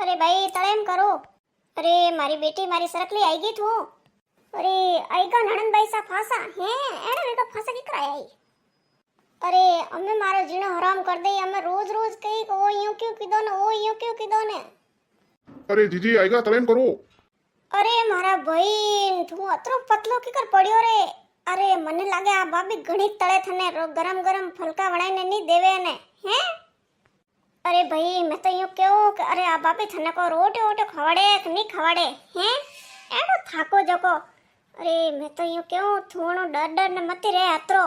अरे भाई तळेम करो। अरे मारी बेटी मारी सरकली आई गई थू। अरे आईगा नणंद भाई सा फासा है एने वेगा फासा की कराया आई। अरे अम्मे मारो जीणो हराम कर दे। अम्मे रोज रोज कही ओ यूं क्यों कीधो ने ओ यूं क्यों कीधो ने। अरे जीजी आएगा तलेम करो। अरे मारा भाई तू अतरो पतलो की कर पड़ियो रे। अरे मने लागे आ बाबी घणी तळे थने गरम गरम फलका वणाईने नी देवे ने हैं। अरे भाई मैं तो यूं क्यों कि अरे आ बाबी थने को रोटी वोटी खवाड़े कि नहीं खवाड़े हैं एडो थाको जको। अरे मैं तो यूं क्यों थोड़ो डर डर ने मती रे अतरो।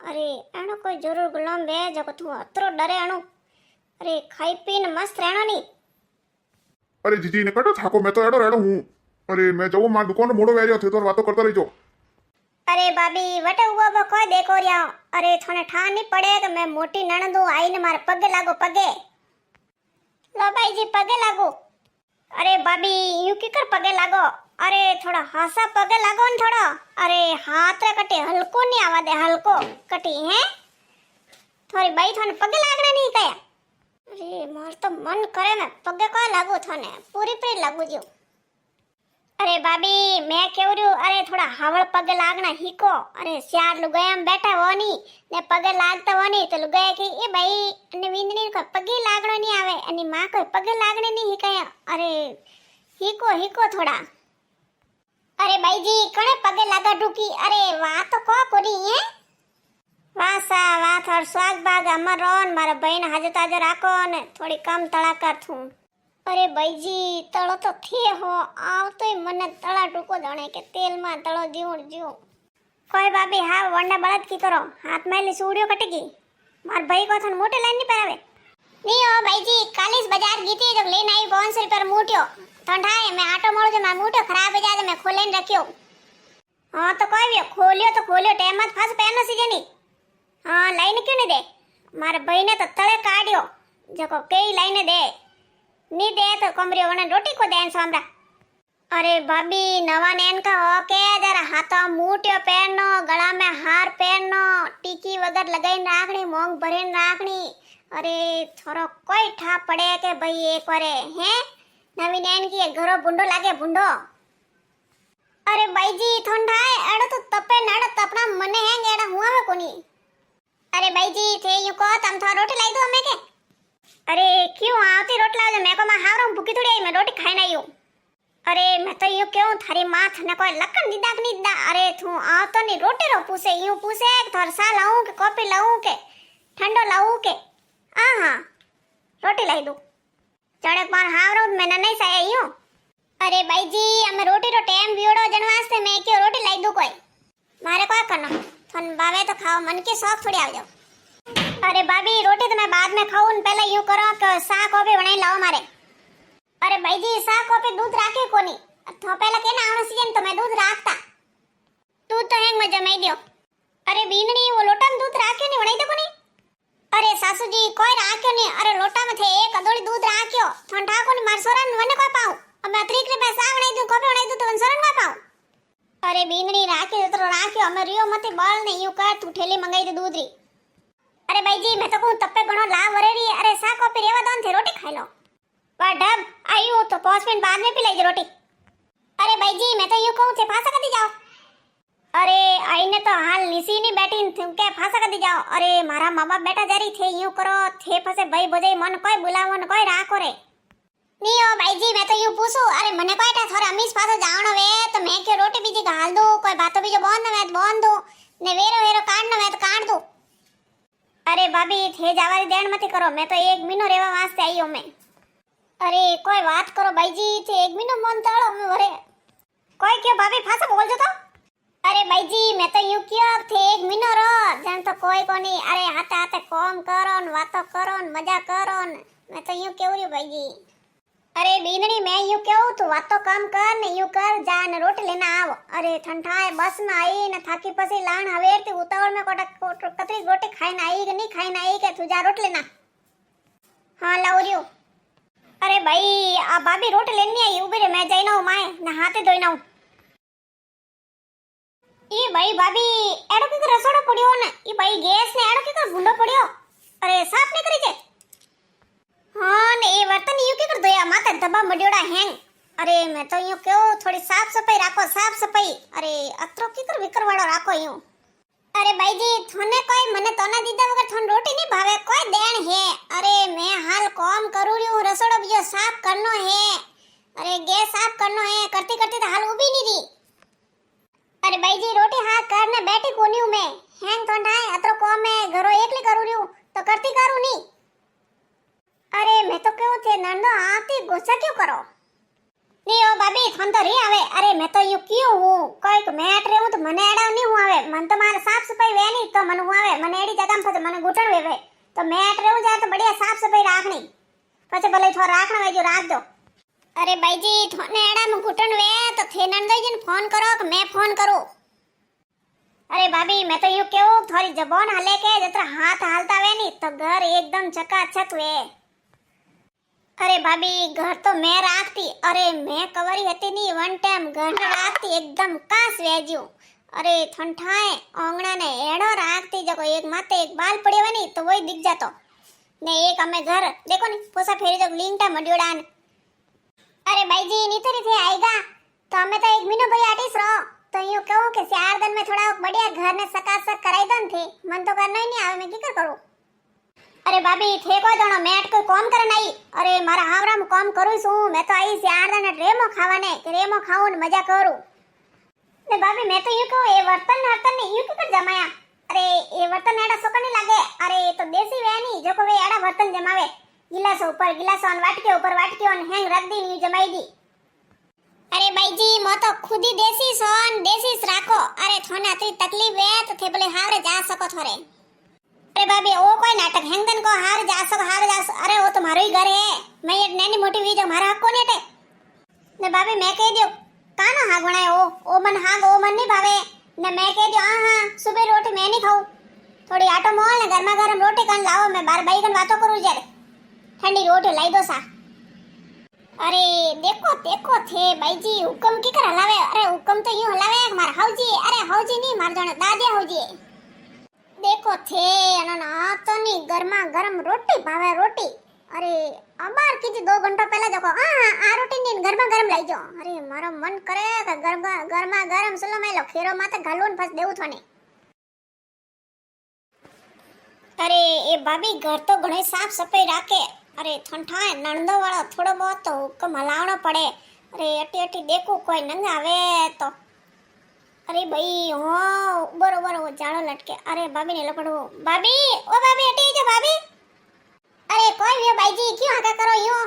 अरे एनो कोई जरूर गुलाम वे जको तू अतरो डरे अणु। अरे खाई पीने मस्त रहनो नी। अरे जीजी ने कटो थाको मैं तो एडो रेडो हूँ। अरे मैं जाऊँ मार दुकान मोड़ो वेरियो थे तो बातों करता रही। अरे भाभी वटे हुआ बा कोई देखो रिया। अरे थोने ठा नहीं पड़े कि मैं मोटी नणंद हूं आई ने मारे पगे लागो पगे। लो भाई जी पगे लागो। अरे भाभी यूं की कर पगे लागो। अरे थोड़ा हासा पगे लागो न थोड़ा। अरे हाथ रे कटे हल्को नहीं आवा दे हल्को कटी है थोड़ी भाई थोने पगे लागना नहीं कया। अरे मार तो मन करे मैं पगे कोई लागू थोने पूरी पूरी लागू जो। अरे भाभी मैं केव रही हूँ। अरे थोड़ा हवल पगे लागना हिको। अरे सियार लुगाया में बैठा वो नहीं ने पगे लागता वो नहीं तो लुगाया कि ए भाई ने विंदनी को पगे लागनो नहीं आवे अनि मां को पगे लागने नहीं हिकाया। अरे हिको हिको थोड़ा। अरे भाई जी कणे पगे लागा ढूकी। अरे वाह तो को कोनी है वाह सा वाह थोड़ स्वाग बाग अमर रोन मारा बहन हाजर ताजर राखो ने थोड़ी कम तड़ा कर थू। अरे भाई जी तळो तो थे हो आव तो मने तळा टूको जाने के तेल में तळो जीव जीव। कोई भाभी हाँ वंडा बळद की करो हाथ में ली सूड़ियो कटेगी। मार भाई को थन मोटे लाइन नहीं परावे नहीं हो भाई जी कालीस बाजार गीती जब लेन आई 500 रुपया मूठियो ठंडाए मैं आटो मोड़ जो मैं मूठियो खराब हो जाए मैं खोले रखियो। हाँ तो कोई भी खोलियो टाइम मत फस पहनो सी जनी। हाँ लाइन क्यों नहीं दे मारे भाई ने तो तळे काढ़ियो जको कई लाइन दे नी दे तो कमरियो वने रोटी को देन सामरा। अरे भाभी नवा नैन का हो के जरा हाथों मूठियो पहनो गला में हार पहनो टीकी वगर लगाई राखनी मोंग भरीन राखनी। अरे थोरो कोई ठा पड़े के भाई एक बारे हैं नवी नैन की घरो बुंडो लागे बुंडो। अरे भाई जी ठंडा है एड़ो तो तपे नड़ तपना मने है एड़ा हुआ में कोनी। अरे भाई जी थे यूं को तम थोड़ा रोटी लाई दो हमें के। अरे क्यों आती रोटला जो मैं को मैं हावरो भूखी थोड़ी आई मैं रोटी खाई नहीं हूँ। अरे मैं तो यूं क्यों थारी माँ थने कोई लकन दीदा कि नहीं दा। अरे तू आ तो नहीं रोटी रो पूछे यूं पूछे थोड़ा सा लाऊं के कॉफी लाऊं के ठंडो लाऊं के आ हाँ रोटी लाई दो चढ़े पर हावरो मैंने नहीं साया यूं। अरे भाई जी हमें रोटी रो टाइम बियोड़ो जन वास्ते मैं क्यों रोटी लाई दू कोई मारे कोई करना थन बावे तो खाओ मन के शौक थोड़ी आ जाओ। अरे भाभी रोटी तो मैं बाद में खाऊं पहले यूं करो कि सा कॉफी बनाई लाओ मारे। अरे भाई जी सा कॉफी दूध राखे कोनी तो पहले के ना आवनो सीजन तो मैं दूध राखता दूध तो हैंग में जमाई दियो। अरे बीननी वो लोटा में दूध राख्यो नहीं बनाई दे कोनी। अरे सासू जी कोई राख्यो नहीं। अरे लोटा में थे एक अदोड़ी दूध राख्यो ठंडा कोनी मार सोरन वने कोई पाऊं अब मैं अतरीक रे पैसा बनाई दूं कॉफी बनाई दूं तो वन सोरन कोई पाऊं। अरे बीननी राख्यो तो राख्यो हमें रियो मते बाल ने यूं कर तू ठेली मंगाई दे दूध री। अरे भाई जी मैं तो कहूं तप्पे गणो ला वरेरी। अरे सा कॉफी रेवा दोन थे रोटी खाई लो पर ढब आई हूं तो 5 मिनट बाद में पी लाई रोटी। अरे भाई जी मैं तो यूं कहूं थे फासा कदी जाओ। अरे आई ने तो हाल निसी नहीं बैठी थे के फासा कदी जाओ। अरे मारा माँ बाप बेटा जारी थे यूं करो थे फसे भाई बजे मन कोई बुलावो न कोई राखो रे नहीं हो भाई जी मैं तो यूं पूछूं। अरे मने कोई टा थोड़ा अमीस पास जावनो वे तो मैं के रोटी बीजी घाल दूं कोई बातो बीजो बोंद न मैं बोंद दूं ने वेरो वेरो काट न मैं तो काट दूं। अरे भाभी थे जावारी देण मत करो मैं तो 1 महीनो रेवा वास्ते आई हूं मैं। अरे कोई बात करो भाई जी थे 1 महीनो मन ताड़ो में भरे कोई क्यों भाभी फासा बोल जो तो। अरे भाई जी मैं तो यूं क्यों थे 1 महीनो रो जन तो कोई कोनी। अरे हाथे हाथे काम करो न बातो करो न मजा करो न मैं तो यूं केव रही भाई जी। अरे बीननी मैं यूं केव तू बातो काम कर न यूं कर जा न रोटी लेना आव। अरे ठंडाए बस में आई न थाकी पसी लाण हवेरती उतावळ में कोटा कतरी रोटी खाई ना आई कि नहीं खाई ना आई के तू जा रोटी लेना। हाँ लाउरियो। अरे भाई आ भाभी रोटी लेनी आई उबे रे मैं जाई ना माए न हाथे धोई ना। ई भाई भाभी एडो के रसोड़ो पड़ियो न ई भाई गैस ने एडो के भूंडो पड़ियो। अरे साफ नहीं करी जे। हाँ ने ये वर्तन यू के कर दो या माता दबा मड्योड़ा हैंग अरे मैं तो यूं क्यों थोड़ी साफ सफाई राखो साफ सफाई अरे अतरो की कर विकर वाળો राखो यूं अरे भाई जी थोने कोई मने तो ना दीदा वगर थोन रोटी नहीं भावे कोई देण है अरे मैं हाल काम करू रही हूं रसोड़ो बीजो साफ करनो है अरे गैस साफ करनो है करती करती तो हाल उभी नहीं रही अरे भाई जी रोटी हाथ करने बैठी कोनी हूं मैं हैंग तो ढाई अतरो काम मैं घरो एकली करू रही हूं तो करती करू नहीं अरे मैं तो क्यों थे नंदो आती गुस्सा क्यों करो नहीं ओ भाभी थन तो रही आवे अरे मैं तो यू क्यों हूं कोई मैट रे हूं तो मने एड़ा नहीं हूं आवे मन तो मारे साफ सफाई वे नहीं तो मन हूं आवे मने एड़ी जगह में फसे मने घुटण वेवे तो मैट रे हूं जाए तो बढ़िया साफ सफाई राखनी पछे भले थोड़ा राखना वे जो राख दो अरे भाई जी थोने एड़ा में घुटण वे तो थे नंदो जी ने फोन करो कि मैं फोन करूं अरे भाभी मैं तो यू क्यों थोड़ी जबान हले के जतरा हाथ हालता वे नहीं तो घर एकदम चकाचक वे अरे भाभी घर तो मैं राखती अरे मैं कवरी हती नहीं वन टाइम घर राखती एकदम कास वेज्यू अरे ठंठाए आंगणा ने एड़ो राखती जको एक माथे एक बाल पड़े नहीं तो वही दिख जातो ने एक हमें घर देखो नहीं पोसा फेरी तो लिंगटा मड्योड़ान अरे भाई जी नीतरी थे आएगा तो हमें तो एक महीनो भाई आटीस रहो तो यूं कहूं कि 4 दिन में थोड़ा बढ़िया घर ने सकासक कराई दन थे मन तो करना ही नहीं आवे मैं की करूं अरे भाभी थे कोई दोनो मैट कोई काम करन आई अरे मारा हावरा में काम करू छू मैं तो आई 4 दिन रेमो खावाने कि रेमो खाऊं ने मजा करूं ने भाभी मैं तो यूं कहूं ए वर्तन हर्तन ने यूं कर जमाया अरे ए वर्तन एड़ा सोका नहीं लागे अरे ये तो देसी वे नहीं जो को वे एड़ा वर्तन जमावे गिलास ऊपर गिलास ऑन वाटके ऊपर वाटके ऑन हैंग रख दी नी जमाई दी अरे भाई जी मो तो खुद ही देसी सोन देसी राखो अरे थोने अतरी तकलीफ वे तो थे बोले हारे जा सको थोरे अरे भाभी ओ कोई नाटक हैंगन को हार जा सको अरे वो तो मारो ही घर है मैं ये नैनी मोटी वी जो मारा हक को नहीं ने भाभी मैं कह दियो कानो हाग बनाए ओ मन हाग ओ मन नहीं भावे ने मैं कह दियो हां सुबह रोटी मैं नहीं खाऊं थोड़ी आटो मोल ने गरमा गरम रोटी कन लाओ मैं बार भाई कन बातो करू जरे ठंडी रोटी लाई दो सा अरे देखो देखो थे भाई जी हुक्म की कर हलावे अरे हुक्म तो यूं हलावे मार हाउजी अरे हाउजी नहीं मार जण दादिया हाउजी देखो थे अनना तो नहीं गरमा गरम रोटी भावे रोटी अरे अबार कीजी 2 घंटा पहले देखो आ रोटी नी गरमा गरम लाई जो अरे मारो मन करे कि गरमा गरम सलो में लो खीरो माथे घालून फस देऊ थने अरे ए भाभी घर तो घणे साफ सफाई राखे अरे ठंठाए नंदो वाला थोड़ो बहुत तो हुक्म हलावनो पड़े अरे अटी अटी देखो कोई नंग आवे तो अरे भाई हो बरोबर वो जाड़ो लटके अरे भाभी ने लपड़ो भाभी ओ भाभी हटी जा भाभी अरे कोई भी भाई जी क्यों हाका करो यूं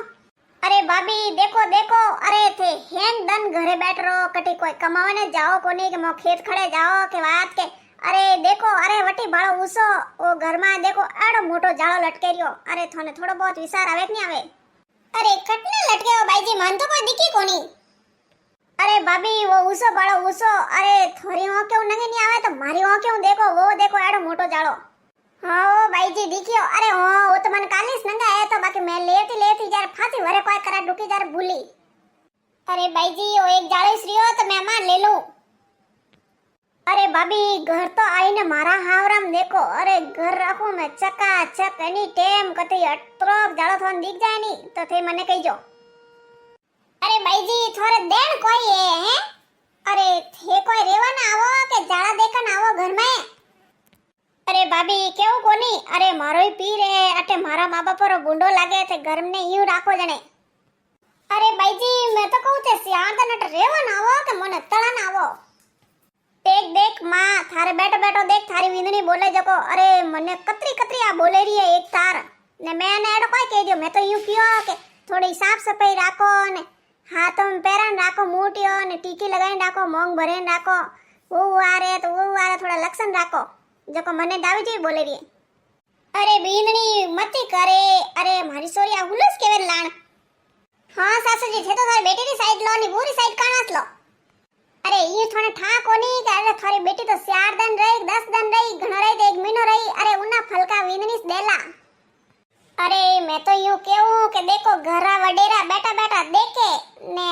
अरे भाभी देखो देखो अरे थे हैंग दन घरे बैठ रो कटी कोई कमाने जाओ कोनी के मो खेत खड़े जाओ के बात के अरे देखो अरे वटी बाळो ऊसो ओ घर में देखो एड़ो मोटो जाड़ो लटके रियो अरे थोने थोड़ो बहुत विचार आवे नहीं आवे अरे कटने लटके हो भाई जी मन तो कोई दिखी कोनी अरे भाभी वो ऊसो बड़ो ऊसो अरे थोड़ी हो क्यों नंगे नहीं आवे तो मारी हो क्यों देखो वो देखो एड़ो मोटो जाड़ो हाँ ओ भाई जी दिखियो अरे हाँ वो तो मन कालीस नंगा है तो बाकी मैं लेती जार फांसी वरे कोई करा डुकी जार भूली अरे भाई जी वो एक जाड़ो इसरियो तो मैं मान ले लूं अरे भाभी घर तो आई ने मारा हावराम देखो अरे घर रखूं मैं चकाचक एनी टेम कते अटरो जाड़ो थोन दिख जाए नी तो थे मने कही जो अरे भाई जी थोड़े देन कोई है अरे थे कोई रेवा ना आवो के जाड़ा देखन आवो घर में अरे भाभी केव कोनी अरे मारो ही पी रे अटे मारा माँ बाप रो गुंडो लागे थे घर में यूं राखो जने अरे भाई जी मैं तो कहूं थे सियार दन अटे रेवा ना आवो के मने तड़ा ना आवो देख देख माँ थारे बैठो बैठो देख थारी विंदनी बोले जको अरे मने कतरी कतरी आ बोले रही है एक तार ने मैंने एडो कोई कह दियो मैं तो यूं कियो के थोड़ी साफ सफाई राखो ने हाथों में पैरन राखो मोटियो ने टीकी लगाई राखो मोंग भरेन राखो वो आ रहे तो वो आ रहे थोड़ा लक्षण राखो जको मने दावी जी बोले रही अरे विंदनी मती करे अरे मारी सोरिया हुलस केवे लाण हां सासू जी थे तो थारी बेटी री साइड लो नी पूरी साइड कानास लो अरे ये थोड़े ठा कोनी के अरे थारी बेटी तो 4 दिन रही 10 दिन रही घणो रही 1 महीनो रही अरे उना फलका विंदनीस देला अरे मैं तो यूं कहूं के देखो घरा वडेरा बैठा बैठा देखे ने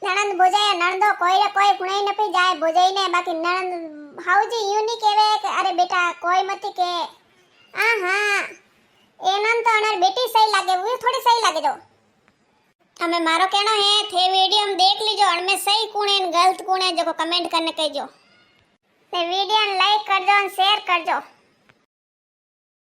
ननंद भोजाया नंदो कोई गुणे न पी जाए भोजाई ने बाकी ननंद हाउजी यूं नहीं केवे के अरे बेटा कोई मती के हां एनन तो अनर बेटी सही लागे वो थोड़ी सही लागे जो हमें मारो कहना है थे वीडियो में देख लीजो अनमें सही कौन है गलत कौन है जो कमेंट करने कहजो ने वीडियो ने लाइक करजो और शेयर करजो।